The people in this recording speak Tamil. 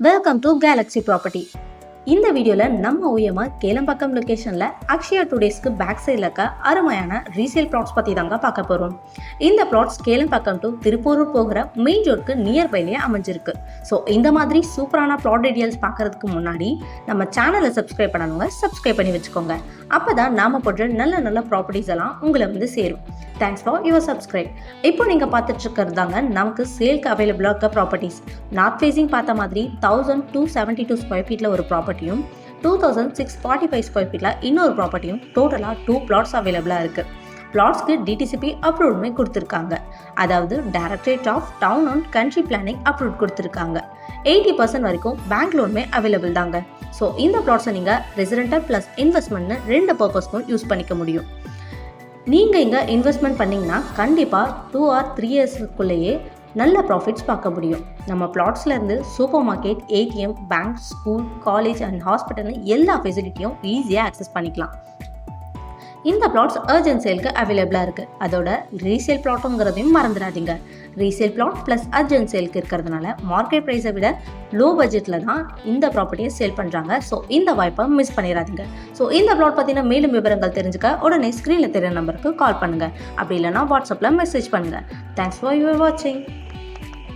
Welcome to Galaxy property. இந்த வீடியோவில் நம்ம ஊயமாக கேளம்பாக்கம் லொக்கேஷனில் அக்ஷயா டுடேஸ்க்கு பேக் சைடில் இருக்க அருமையான ரீசேல் ப்ளாட்ஸ் பற்றி தாங்க பார்க்க போகிறோம். இந்த ப்ளாட்ஸ் கேளம்பாக்கம் டு திருப்பூரூர் போகிற மெயின் ரோடுக்கு நியர்பைலேயே அமைஞ்சிருக்கு. ஸோ இந்த மாதிரி சூப்பரான ப்ளாட் டீட்டெயில்ஸ் பார்க்கறதுக்கு முன்னாடி நம்ம சேனலை சப்ஸ்கிரைப் பண்ணணுங்க, சப்ஸ்கிரைப் பண்ணி வச்சுக்கோங்க. அப்போ தான் நாம் போடுற நல்ல நல்ல ப்ராப்பர்ட்டிஸ் எல்லாம் உங்களை வந்து சேரும். Thanks for your subscribe. இப்போ நீங்கள் பார்த்துட்டு இருக்கிறது தாங்க நமக்கு சேல்க்கு அவைலபிளாக இருக்க ப்ராப்பர்ட்டிஸ். நார்த் ஃபேஸிங் பார்த்த மாதிரி 1272 ஸ்கொயர் ஃபீட்டில் ஒரு ப்ராப்பர்ட்டியும் 2645 ஸ்கொயர் ஃபீட்டில் இன்னொரு ப்ராப்பர்ட்டியும் டோட்டலாக 2 பிளாட்ஸ் அவைலபிளாக இருக்குது. பிளாட்ஸ்க்கு டிடிசிபி அப்ரூவ்டுமே கொடுத்துருக்காங்க. அதாவது directorate of town and country planning approve கொடுத்துருக்காங்க. 80% வரைக்கும் பேங்க் லோனுமே அவைலபிள் தாங்க. ஸோ இந்த பிளாட்ஸை நீங்கள் ரெசிடென்டல் ப்ளஸ் இன்வெஸ்ட்மெண்ட்னு 2 பர்பஸ்க்கும் யூஸ் பண்ணிக்க முடியும். நீங்கள் இங்கே இன்வெஸ்ட்மெண்ட் பண்ணிங்கன்னா கண்டிப்பாக 2 or 3 இயர்ஸுக்குள்ளேயே நல்ல ப்ராஃபிட்ஸ் பார்க்க முடியும். நம்ம பிளாட்ஸ்லேருந்து super market, ATM, bank, school, college and ஹாஸ்பிட்டல்னு எல்லா ஃபெசிலிட்டியும் ஈஸியாக ஆக்சஸ் பண்ணிக்கலாம். இந்த பிளாட்ஸ் அர்ஜென்ட் சேலுக்கு அவைலபிளாக இருக்குது. அதோட ரீசேல் பிளாட்டுங்கிறதையும் மறந்துடாதீங்க. ரீசேல் பிளாட் ப்ளஸ் அர்ஜென்ட் சேலுக்கு இருக்கிறதுனால மார்க்கெட் ப்ரைஸை விட லோ பட்ஜெட்டில் தான் இந்த ப்ராப்பர்ட்டியை சேல் பண்ணுறாங்க. ஸோ இந்த வாய்ப்பை மிஸ் பண்ணிடாதீங்க. ஸோ இந்த பிளாட் பற்றின மேலும் விவரங்கள் தெரிஞ்சுக்க உடனே ஸ்க்ரீனில் தெரியுற நம்பருக்கு கால் பண்ணுங்கள். அப்படி இல்லைனா வாட்ஸ்அப்பில் மெசேஜ் பண்ணுங்கள். தேங்க்ஸ் ஃபார் யுவர் வாட்சிங்.